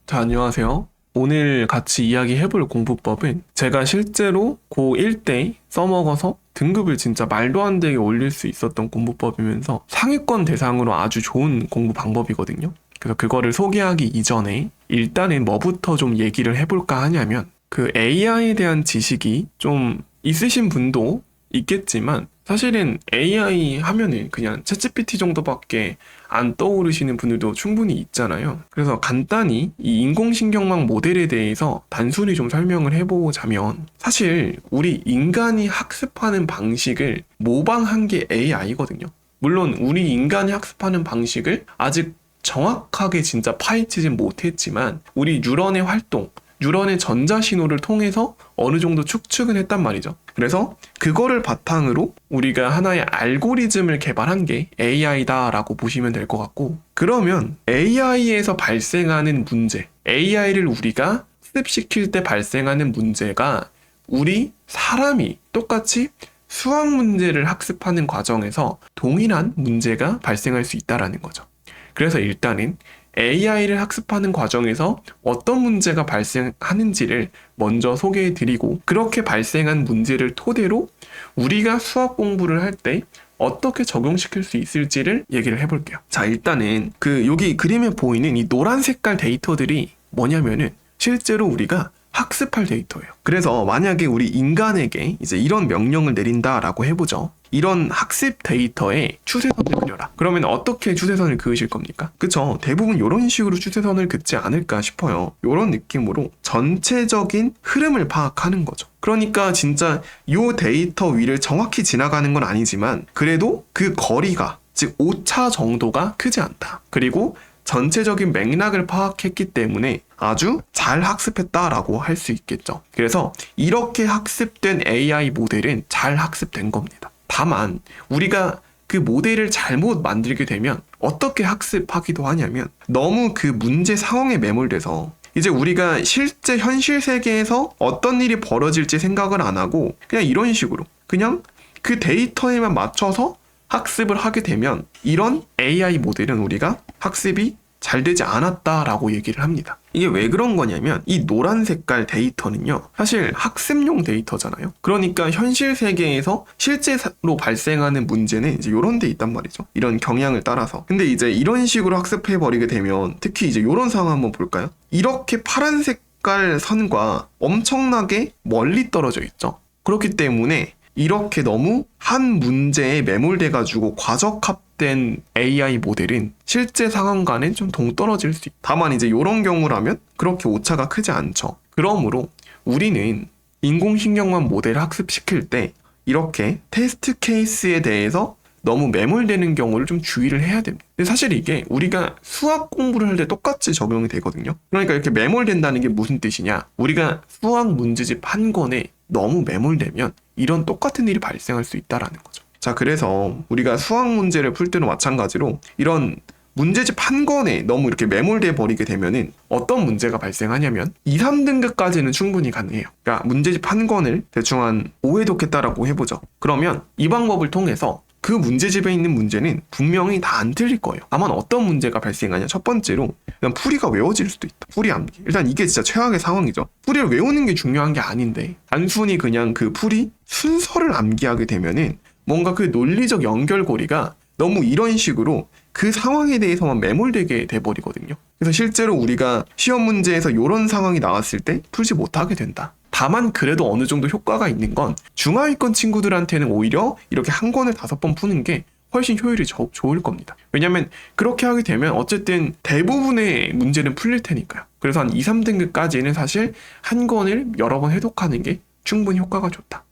자, 안녕하세요. 오늘 같이 이야기해볼 공부법은 제가 실제로 고1 때 써먹어서 등급을 진짜 말도 안 되게 올릴 수 있었던 공부법이면서 상위권 대상으로 아주 좋은 공부 방법이거든요. 그래서 그거를 소개하기 이전에 일단은 뭐부터 좀 얘기를 해볼까 하냐면 그 AI에 대한 지식이 좀 있으신 분도 있겠지만 사실은 AI 하면은 그냥 챗GPT 정도밖에 안 떠오르시는 분들도 충분히 있잖아요. 그래서 간단히 이 인공신경망 모델에 대해서 단순히 좀 설명을 해보자면 사실 우리 인간이 학습하는 방식을 모방한 게 AI거든요. 물론 우리 인간이 학습하는 방식을 아직 정확하게 진짜 파헤치진 못했지만 우리 뉴런의 활동, 뉴런의 전자신호를 통해서 어느 정도 추측은 했단 말이죠. 그래서 그거를 바탕으로 우리가 하나의 알고리즘을 개발한 게 AI다라고 보시면 될 것 같고, 그러면 AI에서 발생하는 문제, AI를 우리가 학습시킬 때 발생하는 문제가 우리 사람이 똑같이 수학 문제를 학습하는 과정에서 동일한 문제가 발생할 수 있다라는 거죠. 그래서 일단은 AI를 학습하는 과정에서 어떤 문제가 발생하는지를 먼저 소개해드리고, 그렇게 발생한 문제를 토대로 우리가 수학 공부를 할 때 어떻게 적용시킬 수 있을지를 얘기를 해볼게요. 자, 일단은 여기 그림에 보이는 이 노란 색깔 데이터들이 뭐냐면은 실제로 우리가 학습할 데이터예요. 그래서 만약에 우리 인간에게 이제 이런 명령을 내린다라고 해보죠. 이런 학습 데이터에 추세선을 그려라. 그러면 어떻게 추세선을 그으실 겁니까? 그쵸? 대부분 이런 식으로 추세선을 긋지 않을까 싶어요. 이런 느낌으로 전체적인 흐름을 파악하는 거죠. 그러니까 진짜 이 데이터 위를 정확히 지나가는 건 아니지만 그래도 그 거리가, 즉 오차 정도가 크지 않다. 그리고 전체적인 맥락을 파악했기 때문에 아주 잘 학습했다라고 할 수 있겠죠. 그래서 이렇게 학습된 AI 모델은 잘 학습된 겁니다. 다만 우리가 그 모델을 잘못 만들게 되면 어떻게 학습하기도 하냐면 너무 그 문제 상황에 매몰돼서 이제 우리가 실제 현실 세계에서 어떤 일이 벌어질지 생각을 안 하고 그냥 이런 식으로 그냥 그 데이터에만 맞춰서 학습을 하게 되면 이런 AI 모델은 우리가 학습이 잘 되지 않았다라고 얘기를 합니다. 이게 왜 그런 거냐면 이 노란 색깔 데이터는요, 사실 학습용 데이터잖아요. 그러니까 현실 세계에서 실제로 발생하는 문제는 이제 이런 데 있단 말이죠. 이런 경향을 따라서. 근데 이제 이런 식으로 학습해버리게 되면 특히 이제 이런 상황 한번 볼까요? 이렇게 파란 색깔 선과 엄청나게 멀리 떨어져 있죠. 그렇기 때문에 이렇게 너무 한 문제에 매몰돼가지고 과적합된 AI 모델은 실제 상황과는 좀 동떨어질 수 있다. 다만 이제 이런 경우라면 그렇게 오차가 크지 않죠. 그러므로 우리는 인공신경망 모델을 학습시킬 때 이렇게 테스트 케이스에 대해서 너무 매몰되는 경우를 좀 주의를 해야 됩니다. 근데 사실 이게 우리가 수학 공부를 할 때 똑같이 적용이 되거든요. 그러니까 이렇게 매몰된다는 게 무슨 뜻이냐? 우리가 수학 문제집 한 권에 너무 매몰되면 이런 똑같은 일이 발생할 수 있다라는 거죠. 자, 그래서 우리가 수학 문제를 풀 때도 마찬가지로 이런 문제집 한 권에 너무 이렇게 매몰돼 버리게 되면은 어떤 문제가 발생하냐면 2, 3등급까지는 충분히 가능해요. 그러니까 문제집 한 권을 대충 한 5회 독했다라고 해보죠. 그러면 이 방법을 통해서 그 문제집에 있는 문제는 분명히 다 안 틀릴 거예요. 다만 어떤 문제가 발생하냐? 첫 번째로 그냥 풀이가 외워질 수도 있다. 풀이 암기. 일단 이게 진짜 최악의 상황이죠. 풀이를 외우는 게 중요한 게 아닌데 단순히 그냥 그 풀이 순서를 암기하게 되면은 뭔가 그 논리적 연결고리가 너무 이런 식으로 그 상황에 대해서만 매몰되게 돼버리거든요. 그래서 실제로 우리가 시험 문제에서 이런 상황이 나왔을 때 풀지 못하게 된다. 다만 그래도 어느 정도 효과가 있는 건 중하위권 친구들한테는 오히려 이렇게 한 권을 5번 푸는 게 훨씬 효율이 좋을 겁니다. 왜냐면 그렇게 하게 되면 어쨌든 대부분의 문제는 풀릴 테니까요. 그래서 한 2, 3등급까지는 사실 한 권을 여러 번 해독하는 게 충분히 효과가 좋다.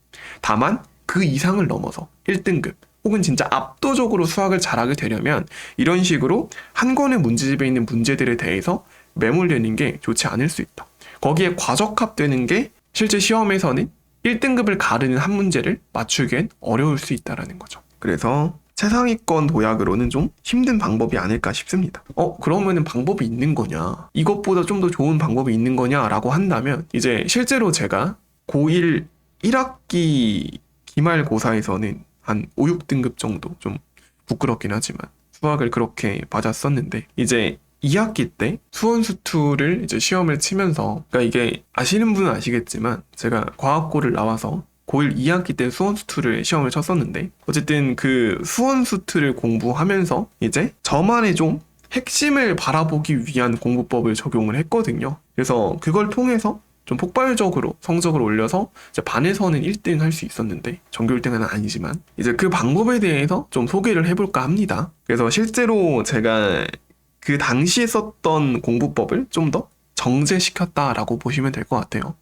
다만 그 이상을 넘어서 1등급 혹은 진짜 압도적으로 수학을 잘하게 되려면 이런 식으로 한 권의 문제집에 있는 문제들에 대해서 매몰되는 게 좋지 않을 수 있다. 거기에 과적합되는 게 실제 시험에서는 1등급을 가르는 한 문제를 맞추기엔 어려울 수 있다는 거죠. 그래서 최상위권 도약으로는 좀 힘든 방법이 아닐까 싶습니다. 그러면은 방법이 있는 거냐? 이것보다 좀 더 좋은 방법이 있는 거냐? 라고 한다면 이제 실제로 제가 고1 1학기 기말고사에서는 한 5, 6등급 정도, 좀 부끄럽긴 하지만 수학을 그렇게 맞았었는데 이제 2학기 때 수원수투를 이제 시험을 치면서, 그러니까 이게 아시는 분은 아시겠지만 제가 과학고를 나와서 고1 2학기 때 수원수투를 시험을 쳤었는데, 어쨌든 그 수원수투를 공부하면서 이제 저만의 좀 핵심을 바라보기 위한 공부법을 적용을 했거든요. 그래서 그걸 통해서 좀 폭발적으로 성적을 올려서 이제 반에서는 1등 할 수 있었는데, 전교 1등은 아니지만 이제 그 방법에 대해서 좀 소개를 해볼까 합니다. 그래서 실제로 제가 그 당시에 썼던 공부법을 좀 더 정제시켰다라고 보시면 될 것 같아요.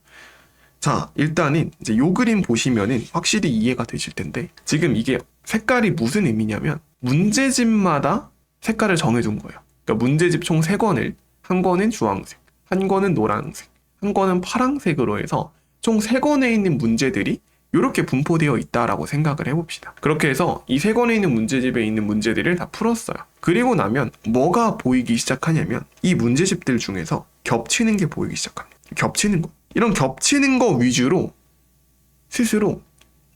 자, 일단은 이제 요 그림 보시면은 확실히 이해가 되실 텐데, 지금 이게 색깔이 무슨 의미냐면 문제집마다 색깔을 정해둔 거예요. 그러니까 문제집 총 3권을, 한 권은 주황색, 한 권은 노란색, 한 권은 파란색으로 해서 총 3권에 있는 문제들이 이렇게 분포되어 있다라고 생각을 해봅시다. 그렇게 해서 이 3권에 있는 문제집에 있는 문제들을 다 풀었어요. 그리고 나면 뭐가 보이기 시작하냐면 이 문제집들 중에서 겹치는 게 보이기 시작합니다. 겹치는 거. 이런 겹치는 거 위주로 스스로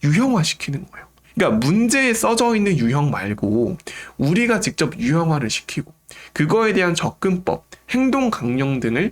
유형화시키는 거예요. 그러니까 문제에 써져 있는 유형 말고 우리가 직접 유형화를 시키고 그거에 대한 접근법, 행동 강령 등을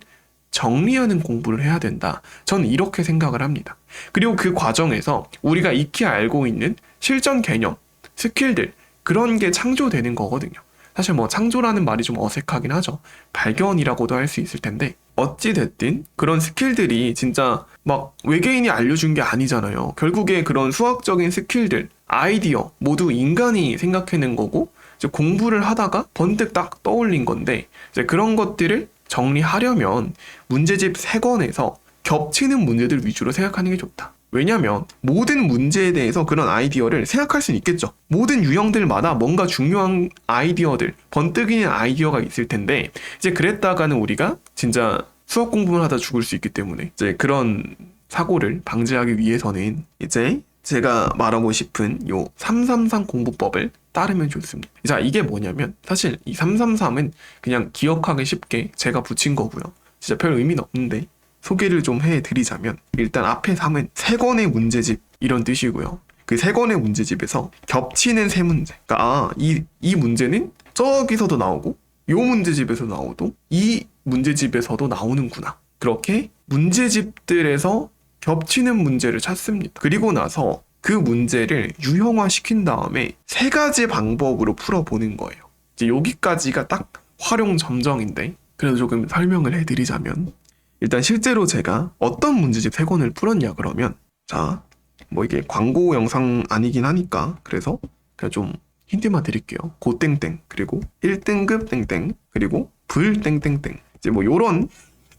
정리하는 공부를 해야 된다. 저는 이렇게 생각을 합니다. 그리고 그 과정에서 우리가 익히 알고 있는 실전 개념, 스킬들, 그런 게 창조되는 거거든요. 사실 뭐 창조라는 말이 좀 어색하긴 하죠. 발견이라고도 할 수 있을 텐데, 어찌됐든 그런 스킬들이 진짜 막 외계인이 알려준 게 아니잖아요. 결국에 그런 수학적인 스킬들, 아이디어 모두 인간이 생각해낸 거고 이제 공부를 하다가 번뜩 딱 떠올린 건데, 이제 그런 것들을 정리하려면 문제집 3권에서 겹치는 문제들 위주로 생각하는 게 좋다. 왜냐면 모든 문제에 대해서 그런 아이디어를 생각할 수는 있겠죠. 모든 유형들마다 뭔가 중요한 아이디어들, 번뜩이는 아이디어가 있을 텐데, 이제 그랬다가는 우리가 진짜 수학 공부만 하다 죽을 수 있기 때문에 이제 그런 사고를 방지하기 위해서는 이제 제가 말하고 싶은 요 333 공부법을 따르면 좋습니다. 자, 이게 뭐냐면 사실 이 333은 그냥 기억하기 쉽게 제가 붙인 거고요. 진짜 별 의미는 없는데 소개를 좀 해드리자면, 일단 앞에 3은 3권의 문제집 이런 뜻이고요. 그 3권의 문제집에서 겹치는 3문제. 그러니까 이 문제는 저기서도 나오고 요 문제집에서 나오고 이 문제집에서도 나오는구나. 그렇게 문제집들에서 겹치는 문제를 찾습니다. 그리고 나서 그 문제를 유형화시킨 다음에 3가지 방법으로 풀어보는 거예요. 이제 여기까지가 딱 활용 점정인데, 그래도 조금 설명을 해드리자면, 일단 실제로 제가 어떤 문제집 3권을 풀었냐 그러면, 자, 뭐 이게 광고 영상 아니긴 하니까 그래서 그냥 좀 힌트만 드릴게요. 고 땡땡, 그리고 1등급 땡땡, 그리고 불 땡땡땡. 이제 뭐 요런,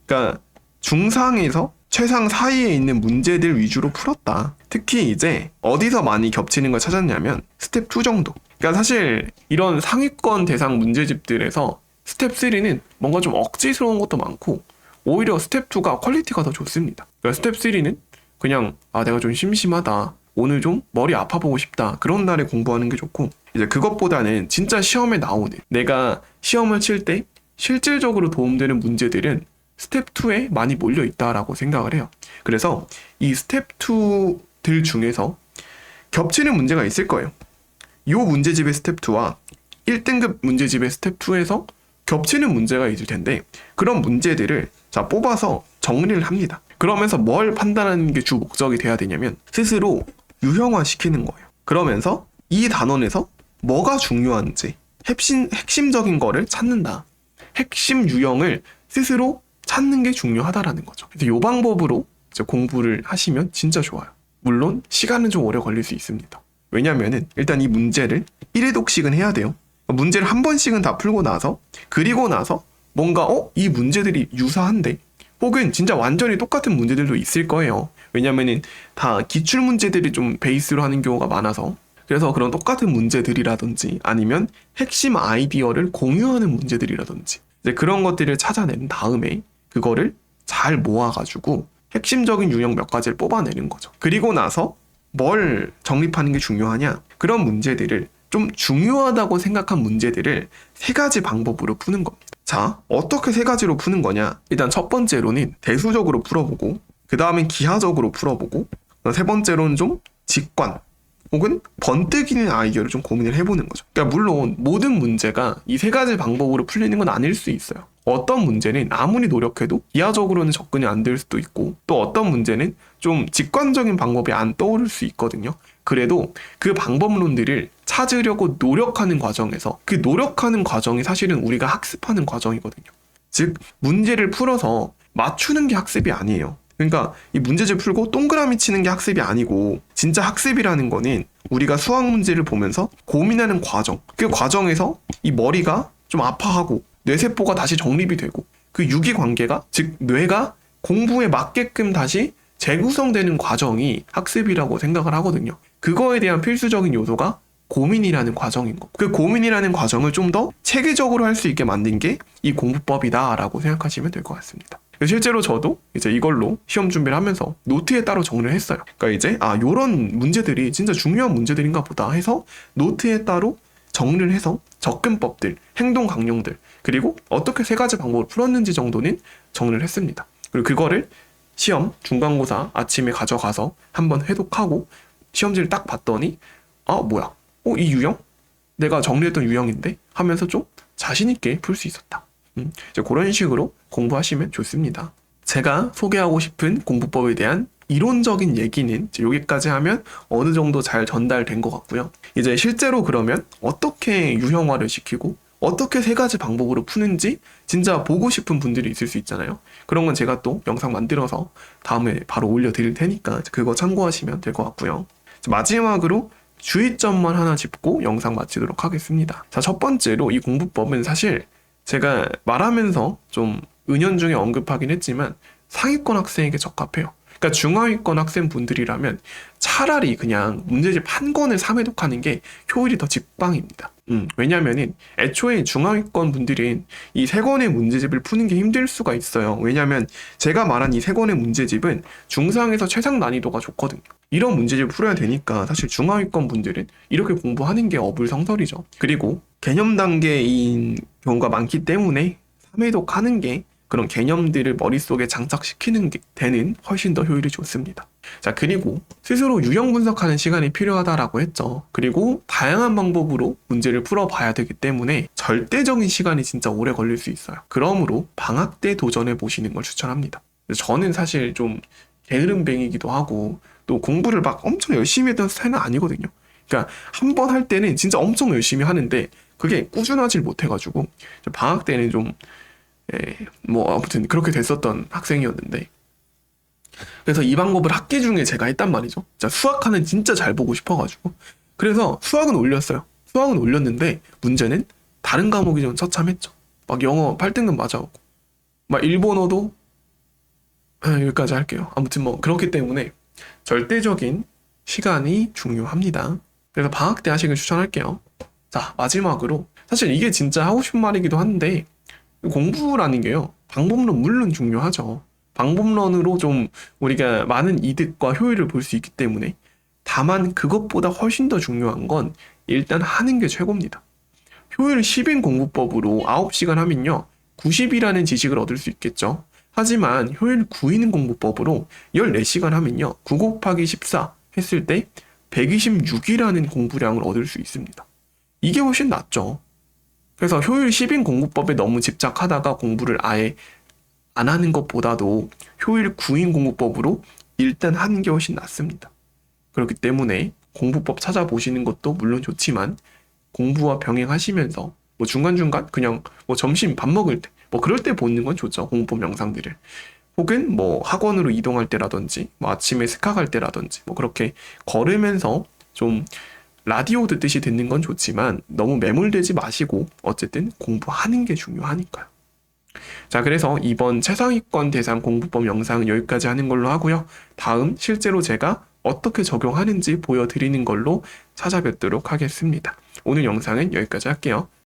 그러니까 중상에서 최상 사이에 있는 문제들 위주로 풀었다. 특히 이제 어디서 많이 겹치는 걸 찾았냐면 스텝 2 정도. 그러니까 사실 이런 상위권 대상 문제집들에서 스텝 3는 뭔가 좀 억지스러운 것도 많고 오히려 스텝 2가 퀄리티가 더 좋습니다. 그러니까 스텝 3는 그냥 내가 좀 심심하다, 오늘 좀 머리 아파보고 싶다, 그런 날에 공부하는 게 좋고, 이제 그것보다는 진짜 시험에 나오는, 내가 시험을 칠 때 실질적으로 도움되는 문제들은 스텝 2에 많이 몰려 있다라고 생각을 해요. 그래서 이 스텝 2들 중에서 겹치는 문제가 있을 거예요. 이 문제집의 스텝 2와 1등급 문제집의 스텝 2에서 겹치는 문제가 있을 텐데, 그런 문제들을 자 뽑아서 정리를 합니다. 그러면서 뭘 판단하는 게 주 목적이 돼야 되냐면 스스로 유형화시키는 거예요. 그러면서 이 단원에서 뭐가 중요한지 핵심적인 거를 찾는다. 핵심 유형을 스스로 찾는 게 중요하다라는 거죠. 그래서 이 방법으로 이제 공부를 하시면 진짜 좋아요. 물론 시간은 좀 오래 걸릴 수 있습니다. 왜냐면은 일단 이 문제를 1회독씩은 해야 돼요. 문제를 한 번씩은 다 풀고 나서, 그리고 나서 뭔가 이 문제들이 유사한데, 혹은 진짜 완전히 똑같은 문제들도 있을 거예요. 왜냐면은 다 기출 문제들이 좀 베이스로 하는 경우가 많아서, 그래서 그런 똑같은 문제들이라든지 아니면 핵심 아이디어를 공유하는 문제들이라든지 이제 그런 것들을 찾아낸 다음에 그거를 잘 모아가지고 핵심적인 유형 몇 가지를 뽑아내는 거죠. 그리고 나서 뭘 정립하는 게 중요하냐? 그런 문제들을, 좀 중요하다고 생각한 문제들을 3가지 방법으로 푸는 겁니다. 자, 어떻게 3가지로 푸는 거냐? 일단 첫 번째로는 대수적으로 풀어보고, 그 다음엔 기하적으로 풀어보고, 3번째로는 좀 직관, 혹은 번뜩이는 아이디어를 좀 고민을 해보는 거죠. 그러니까 물론 모든 문제가 이 세 가지 방법으로 풀리는 건 아닐 수 있어요. 어떤 문제는 아무리 노력해도 이하적으로는 접근이 안 될 수도 있고, 또 어떤 문제는 좀 직관적인 방법이 안 떠오를 수 있거든요. 그래도 그 방법론들을 찾으려고 노력하는 과정에서, 그 노력하는 과정이 사실은 우리가 학습하는 과정이거든요. 즉 문제를 풀어서 맞추는 게 학습이 아니에요. 그러니까 이 문제집 풀고 동그라미 치는 게 학습이 아니고, 진짜 학습이라는 거는 우리가 수학 문제를 보면서 고민하는 과정, 그 과정에서 이 머리가 좀 아파하고 뇌세포가 다시 정립이 되고, 그 유기관계가, 즉 뇌가 공부에 맞게끔 다시 재구성되는 과정이 학습이라고 생각을 하거든요. 그거에 대한 필수적인 요소가 고민이라는 과정인 거고, 그 고민이라는 과정을 좀 더 체계적으로 할 수 있게 만든 게 이 공부법이다라고 생각하시면 될 것 같습니다. 실제로 저도 이제 이걸로 시험 준비를 하면서 노트에 따로 정리를 했어요. 그러니까 이제 요런 문제들이 진짜 중요한 문제들인가 보다 해서 노트에 따로 정리를 해서 접근법들, 행동 강령들, 그리고 어떻게 세 가지 방법을 풀었는지 정도는 정리를 했습니다. 그리고 그거를 시험 중간고사 아침에 가져가서 한번 회독하고 시험지를 딱 봤더니 뭐야? 이 유형? 내가 정리했던 유형인데? 하면서 좀 자신 있게 풀 수 있었다. 이제 그런 식으로 공부하시면 좋습니다. 제가 소개하고 싶은 공부법에 대한 이론적인 얘기는 여기까지 하면 어느 정도 잘 전달된 것 같고요. 이제 실제로 그러면 어떻게 유형화를 시키고 어떻게 세 가지 방법으로 푸는지 진짜 보고 싶은 분들이 있을 수 있잖아요. 그런 건 제가 또 영상 만들어서 다음에 바로 올려드릴 테니까 그거 참고하시면 될 것 같고요. 마지막으로 주의점만 하나 짚고 영상 마치도록 하겠습니다. 자, 첫 번째로 이 공부법은 사실 제가 말하면서 좀 은연중에 언급하긴 했지만 상위권 학생에게 적합해요. 그러니까 중하위권 학생분들이라면 차라리 그냥 문제집 한 권을 3회독하는 게 효율이 더 직방입니다. 왜냐면은 애초에 중하위권 분들은 이 세 권의 문제집을 푸는 게 힘들 수가 있어요. 왜냐면 제가 말한 이 세 권의 문제집은 중상에서 최상 난이도가 좋거든요. 이런 문제집을 풀어야 되니까 사실 중하위권 분들은 이렇게 공부하는 게 어불성설이죠. 그리고 개념 단계인 경우가 많기 때문에 3회독 하는 게 그런 개념들을 머릿속에 장착시키는 데는 훨씬 더 효율이 좋습니다. 자, 그리고 스스로 유형 분석하는 시간이 필요하다라고 했죠. 그리고 다양한 방법으로 문제를 풀어봐야 되기 때문에 절대적인 시간이 진짜 오래 걸릴 수 있어요. 그러므로 방학 때 도전해 보시는 걸 추천합니다. 저는 사실 좀 게으름뱅이기도 하고 또 공부를 막 엄청 열심히 했던 스타일은 아니거든요. 그러니까 한 번 할 때는 진짜 엄청 열심히 하는데 그게 꾸준하지 못해가지고 방학 때는 좀 아무튼 그렇게 됐었던 학생이었는데, 그래서 이 방법을 학기 중에 제가 했단 말이죠. 자, 수학하는 진짜 잘 보고 싶어가지고 그래서 수학은 올렸어요. 수학은 올렸는데 문제는 다른 과목이 좀 처참했죠. 막 영어 8등급 맞아오고 막 일본어도 여기까지 할게요. 아무튼 그렇기 때문에 절대적인 시간이 중요합니다. 그래서 방학 때 하시길 추천할게요. 자, 마지막으로 사실 이게 진짜 하고 싶은 말이기도 한데, 공부라는 게요, 방법론 물론 중요하죠. 방법론으로 좀 우리가 많은 이득과 효율을 볼 수 있기 때문에, 다만 그것보다 훨씬 더 중요한 건 일단 하는 게 최고입니다. 효율 10인 공부법으로 9시간 하면요 90이라는 지식을 얻을 수 있겠죠. 하지만 효율 9인 공부법으로 14시간 하면요 9 곱하기 14 했을 때 126이라는 공부량을 얻을 수 있습니다. 이게 훨씬 낫죠. 그래서 효율 10인 공부법에 너무 집착하다가 공부를 아예 안 하는 것보다도 효율 9인 공부법으로 일단 하는 게 훨씬 낫습니다. 그렇기 때문에 공부법 찾아보시는 것도 물론 좋지만 공부와 병행하시면서 중간중간 그냥 점심 밥 먹을 때 그럴 때 보는 건 좋죠. 공부법 영상들을. 혹은 학원으로 이동할 때라든지 아침에 스카 갈 때라든지 그렇게 걸으면서 좀 라디오 듣듯이 듣는 건 좋지만 너무 매몰되지 마시고 어쨌든 공부하는 게 중요하니까요. 자, 그래서 이번 최상위권 대상 공부법 영상은 여기까지 하는 걸로 하고요. 다음 실제로 제가 어떻게 적용하는지 보여드리는 걸로 찾아뵙도록 하겠습니다. 오늘 영상은 여기까지 할게요.